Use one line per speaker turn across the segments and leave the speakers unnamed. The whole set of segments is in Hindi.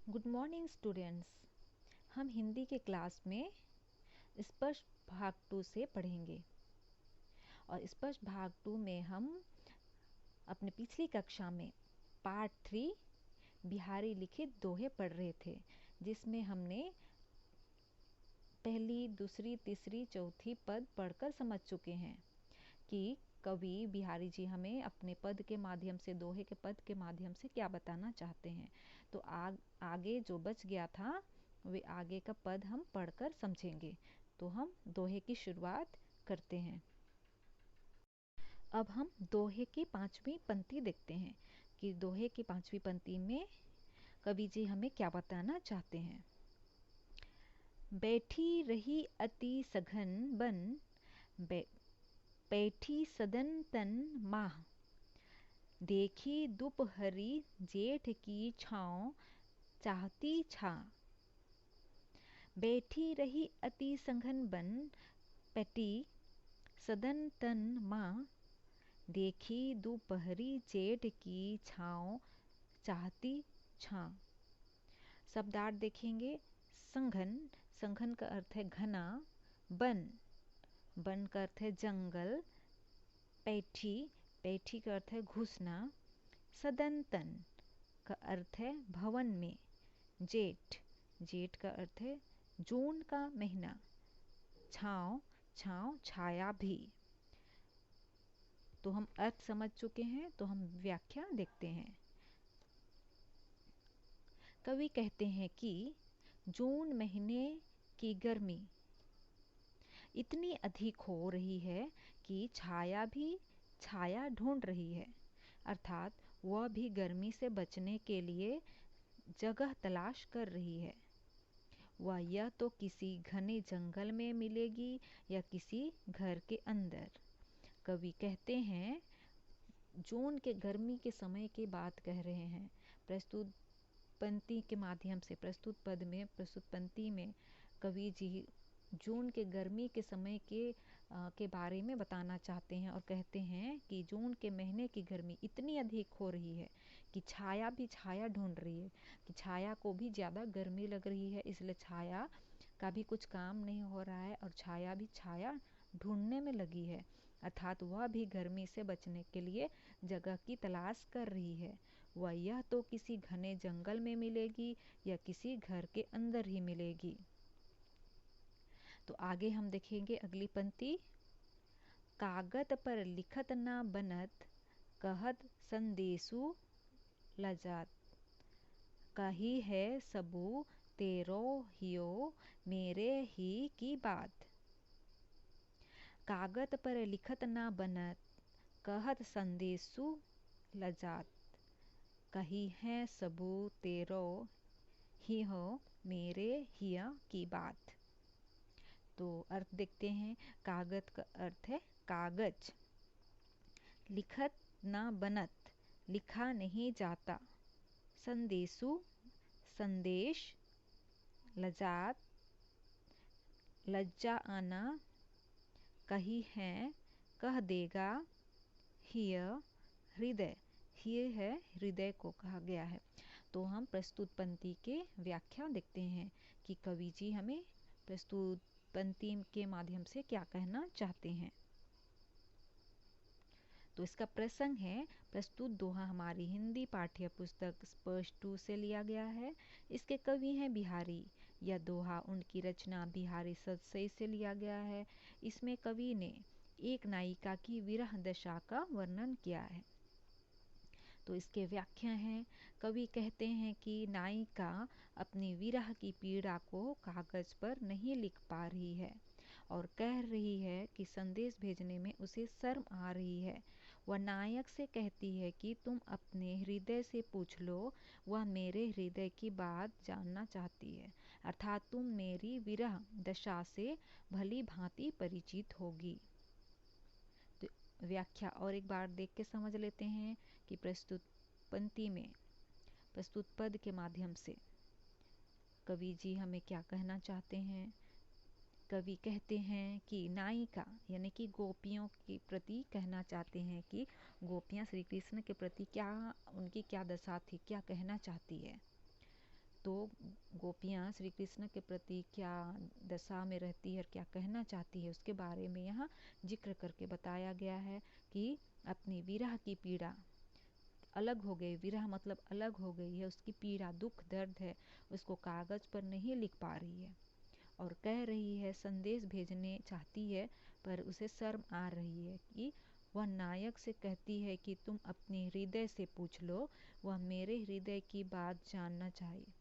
Good morning students. हम हिंदी के क्लास में स्पष्ट भाग 2 से पढ़ेंगे और स्पष्ट भाग 2 में हम अपने पिछली कक्षा में पार्ट 3 बिहारी लिखित दोहे पढ़ रहे थे, जिसमें हमने पहली, दूसरी, तीसरी, चौथी पद पढ़कर समझ चुके हैं कि कवि बिहारी जी हमें अपने पद के माध्यम से, दोहे के पद के माध्यम से क्या बताना चाहते हैं। तो आगे जो बच गया था वे आगे का पद हम पढ़कर समझेंगे। तो हम दोहे की शुरुआत करते हैं। अब हम दोहे की 5वीं पंक्ति देखते हैं कि दोहे की 5वीं पंक्ति में कवि जी हमें क्या बताना चाहते हैं। बैठी रही अति सघन बन, बैठी सदन तन माह, देखी दोपहरी जेठ की छाँव, चाहती छा। बैठी रही अति सघन बन, बैठी सदन तन माँ, देखी दोपहरी जेठ की छाँव, चाहती छा। शब्दार्थ देखेंगे। संघन, संघन का अर्थ है घना। बन, वन का अर्थ है जंगल। पैठी, पैठी का अर्थ है घुसना। सदंतन का अर्थ है भवन में। जेठ, जेठ का अर्थ है जून का महीना। छाँव, छाँव छाया भी। तो हम अर्थ समझ चुके हैं, तो हम व्याख्या देखते हैं। कवि कहते हैं कि जून महीने की गर्मी इतनी अधिक हो रही है कि छाया भी छाया ढूंढ रही है, अर्थात वह भी गर्मी से बचने के लिए जगह तलाश कर रही है। वह यह तो किसी घने जंगल में मिलेगी या किसी घर के अंदर। कवि कहते हैं जून के गर्मी के समय की बात कह रहे हैं। प्रस्तुत पंक्ति के माध्यम से, प्रस्तुत पद में, प्रस्तुत पंक्ति में कवि जी जून के गर्मी के समय के बारे में बताना चाहते हैं और कहते हैं कि जून के महीने की गर्मी इतनी अधिक हो रही है कि छाया भी छाया ढूंढ रही है, कि छाया को भी ज़्यादा गर्मी लग रही है, इसलिए छाया का भी कुछ काम नहीं हो रहा है और छाया भी छाया ढूंढने में लगी है, अर्थात वह भी गर्मी से बचने के लिए जगह की तलाश कर रही है। वह यह तो किसी घने जंगल में मिलेगी या किसी घर के अंदर ही मिलेगी। तो आगे हम देखेंगे अगली पंक्ति। कागत पर लिखत ना बनत, कहत संदेशु लजात, कही है सबू तेरो हियो, मेरे ही की बात। कागत पर लिखत ना बनत, कहत संदेशु लजात, कही है सबू तेरो ही हो, मेरे हिया की बात। तो अर्थ देखते हैं। कागज का अर्थ है कागज। लिखत ना बनत, लिखा नहीं जाता। संदेशु, संदेश। लजात, लज्जा आना। कही है, कह देगा। हिय, हृदय, हिय है हृदय को कहा गया है। तो हम प्रस्तुत पंक्ति के व्याख्या देखते हैं कि कवि जी हमें प्रस्तुत पंक्ति के माध्यम से क्या कहना चाहते हैं। तो इसका प्रसंग है, प्रस्तुत दोहा हमारी हिंदी पाठ्य पुस्तक स्पष्ट 2 से लिया गया है। इसके कवि हैं बिहारी। यह दोहा उनकी रचना बिहारी सतसई से लिया गया है। इसमें कवि ने एक नायिका की विरह दशा का वर्णन किया है। तो इसके व्याख्या हैं। कवि कहते हैं कि नायिका अपनी विरह की पीड़ा को कागज पर नहीं लिख पा रही है और कह रही है कि संदेश भेजने में उसे शर्म आ रही है। वह नायक से कहती है कि तुम अपने हृदय से पूछ लो, वह मेरे हृदय की बात जानना चाहती है, अर्थात तुम मेरी विरह दशा से भली भांति परिचित होगी। तो व्याख्या और एक बार देख के समझ लेते हैं कि प्रस्तुत पंक्ति में, प्रस्तुत पद के माध्यम से कवि जी हमें क्या कहना चाहते हैं। कवि कहते हैं कि नायिका यानी कि गोपियों के प्रति कहना चाहते हैं कि गोपियाँ श्री कृष्ण के प्रति क्या, उनकी क्या दशा थी, क्या कहना चाहती है। तो गोपियाँ श्री कृष्ण के प्रति क्या दशा में रहती है और क्या कहना चाहती है उसके बारे में यहाँ जिक्र करके बताया गया है कि अपनी विरह की पीड़ा, अलग हो गई, विरह मतलब अलग हो गई है, उसकी पीड़ा दुख दर्द है, उसको कागज पर नहीं लिख पा रही है और कह रही है, संदेश भेजने चाहती है पर उसे शर्म आ रही है कि वह नायक से कहती है कि तुम अपने हृदय से पूछ लो, वह मेरे हृदय की बात जानना चाहिए,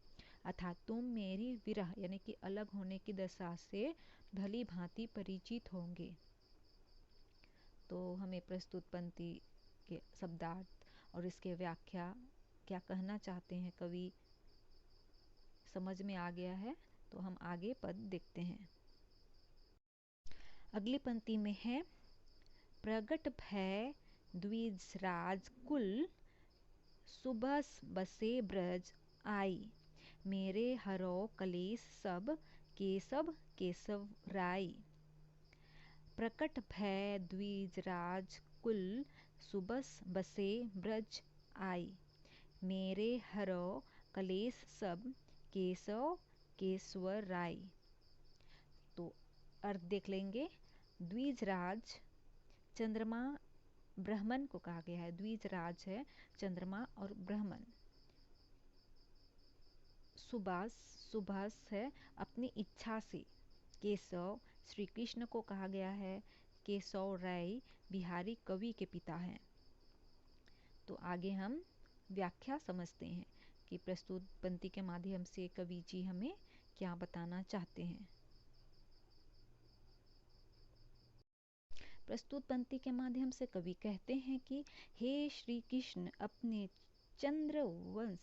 अर्थात तुम मेरी विरह यानी कि अलग होने की दशा से भली भांति परिचित होंगे। तो हमें प्रस्तुत पंक्ति के शब्दार्थ और इसके व्याख्या क्या कहना चाहते हैं कवि समझ में आ गया है। तो हम आगे पद देखते हैं। अगली पंक्ति में है, प्रगट भय द्विजराज कुल, सुबस बसे ब्रज आई, मेरे हरो कलेश सब, केशव केशव राई। प्रकट भय द्विजराज कुल, सुबस बसे ब्रज आई, मेरे हरो कलेश सब, केशव केशवर राय। तो अर्थ देख लेंगे। द्विजराज चंद्रमा ब्राह्मण को कहा गया है, द्विजराज है चंद्रमा और ब्राह्मण। सुभाष सुभाष है अपनी इच्छा से। केशव श्री कृष्ण को कहा गया है। केशव राय बिहारी कवि के पिता हैं। तो आगे हम व्याख्या समझते हैं कि प्रस्तुत पंक्ति के माध्यम से कवि जी हमें क्या बताना चाहते हैं। प्रस्तुत पंक्ति के माध्यम से कवि कहते हैं कि हे श्री कृष्ण अपने चंद्रवंश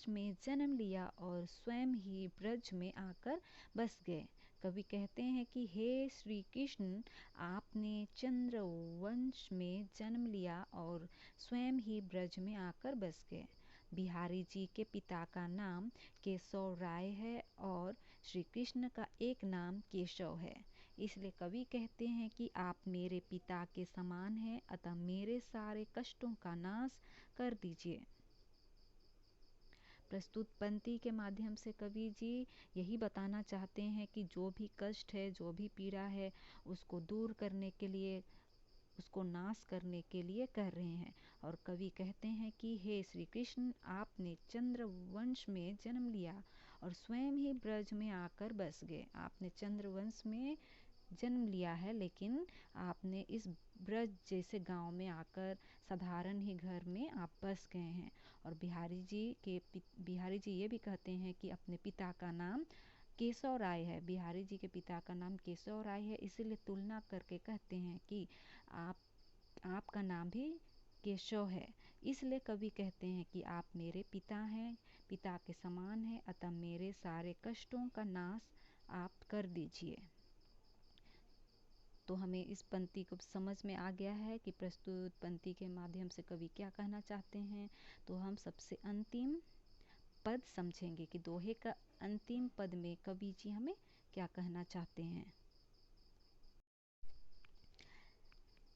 में जन्म लिया और स्वयं ही ब्रज में आकर बस गए। कवि कहते हैं कि हे श्री कृष्ण आपने चंद्रवंश में जन्म लिया और स्वयं ही ब्रज में आकर बस गए। बिहारी जी के पिता का नाम केशव राय है और श्री कृष्ण का एक नाम केशव है, इसलिए कवि कहते हैं कि आप मेरे पिता के समान हैं, अतः मेरे सारे कष्टों का नाश कर दीजिए। प्रस्तुत पंक्ति के माध्यम से कवि जी यही बताना चाहते हैं कि जो भी कष्ट है, जो भी पीड़ा है, उसको दूर करने के लिए, उसको नाश करने के लिए कह रहे हैं। और कवि कहते हैं कि हे श्री कृष्ण आपने चंद्रवंश में जन्म लिया और स्वयं ही ब्रज में आकर बस गए। आपने चंद्रवंश में जन्म लिया है लेकिन आपने इस ब्रज जैसे गांव में आकर साधारण ही घर में आप बस गए हैं। और बिहारी जी ये भी कहते हैं कि अपने पिता का नाम केशव राय है। बिहारी जी के पिता का नाम केशव राय है, इसीलिए तुलना करके कहते हैं कि आपका नाम भी केशव है। इसलिए कवि कहते हैं कि आप मेरे पिता हैं, पिता के समान हैं, अतः मेरे सारे कष्टों का नाश आप कर दीजिए। तो हमें इस पंक्ति को समझ में आ गया है कि प्रस्तुत पंक्ति के माध्यम से कवि क्या कहना चाहते हैं। तो हम सबसे अंतिम पद समझेंगे कि दोहे का अंतिम पद में कवि जी हमें क्या कहना चाहते हैं।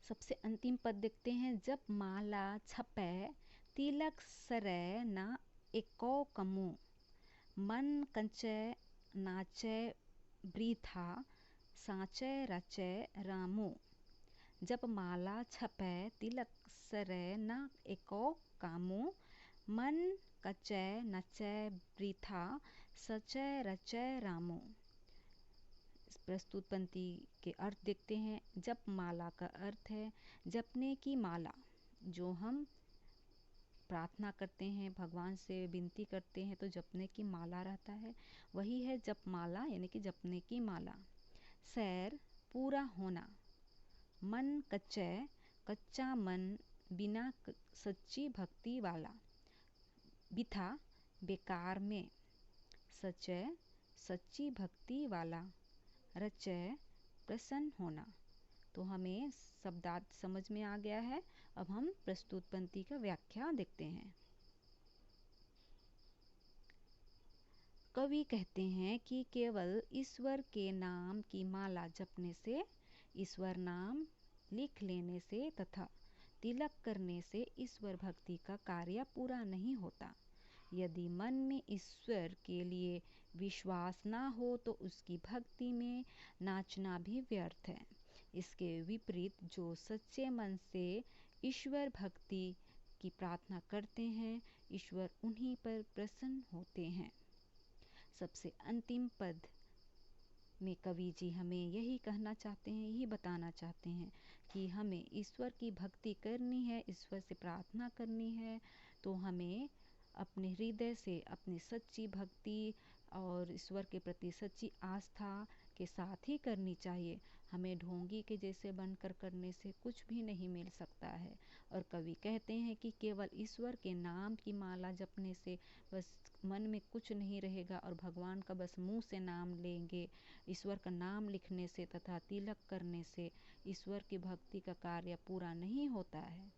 सबसे अंतिम पद देखते हैं। जब माला छपै तिलक सरै ना एको कमु, मन कंचै नाचै वृथा, साचै रचै रामो। जब माला छपै तिलक सरै ना एको कामो, मन कचै नचै वृथा, सचै रचै रामो। प्रस्तुत पंक्ति के अर्थ देखते हैं। जप माला का अर्थ है जपने की माला। जो हम प्रार्थना करते हैं, भगवान से विनती करते हैं तो जपने की माला रहता है, वही है जप माला यानी कि जपने की माला। सैर पूरा होना, मन कच्चा कच्चा मन बिना सच्ची भक्ति वाला, बिथा बेकार में, सचय सच्ची भक्ति वाला, रचय प्रसन्न होना। तो हमें शब्दार्थ समझ में आ गया है। अब हम प्रस्तुत पंक्ति का व्याख्या देखते हैं। कवि कहते हैं कि केवल ईश्वर के नाम की माला जपने से, ईश्वर नाम लिख लेने से तथा तिलक करने से ईश्वर भक्ति का कार्य पूरा नहीं होता। यदि मन में ईश्वर के लिए विश्वास ना हो तो उसकी भक्ति में नाचना भी व्यर्थ है। इसके विपरीत जो सच्चे मन से ईश्वर भक्ति की प्रार्थना करते हैं, ईश्वर उन्हीं पर प्रसन्न होते हैं। सबसे अंतिम पद में कवि जी हमें यही कहना चाहते हैं, यही बताना चाहते हैं कि हमें ईश्वर की भक्ति करनी है, ईश्वर से प्रार्थना करनी है, तो हमें अपने हृदय से अपनी सच्ची भक्ति और ईश्वर के प्रति सच्ची आस्था के साथ ही करनी चाहिए। हमें ढोंगी के जैसे बनकर करने से कुछ भी नहीं मिल सकता है। और कवि कहते हैं कि केवल ईश्वर के नाम की माला जपने से बस मन में कुछ नहीं रहेगा और भगवान का बस मुंह से नाम लेंगे। ईश्वर का नाम लिखने से तथा तिलक करने से ईश्वर की भक्ति का कार्य पूरा नहीं होता है।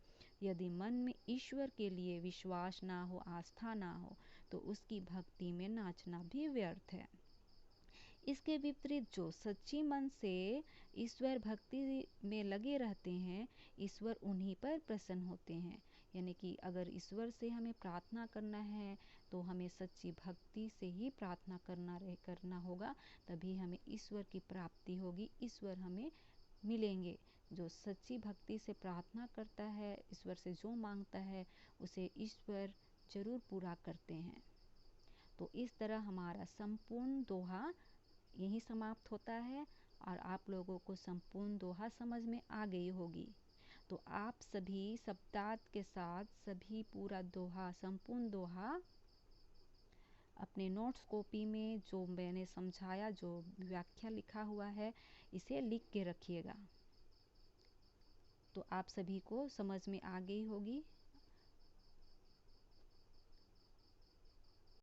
यदि मन में ईश्वर के लिए विश्वास ना हो, आस्था ना हो, तो उसकी भक्ति में नाचना भी व्यर्थ है। इसके विपरीत जो सच्ची मन से ईश्वर भक्ति में लगे रहते हैं, ईश्वर उन्हीं पर प्रसन्न होते हैं। यानी कि अगर ईश्वर से हमें प्रार्थना करना है तो हमें सच्ची भक्ति से ही प्रार्थना करना होगा, तभी हमें ईश्वर की प्राप्ति होगी, ईश्वर हमें मिलेंगे। जो सच्ची भक्ति से प्रार्थना करता है, ईश्वर से जो मांगता है उसे ईश्वर जरूर पूरा करते हैं। तो इस तरह हमारा संपूर्ण दोहा यही समाप्त होता है और आप लोगों को संपूर्ण दोहा समझ में आ गई होगी। तो आप सभी शब्दार्थ के साथ सभी पूरा दोहा, संपूर्ण दोहा अपने नोट्स कॉपी में जो मैंने समझाया, जो व्याख्या लिखा हुआ है, इसे लिख के रखिएगा। तो आप सभी को समझ में आ गई होगी।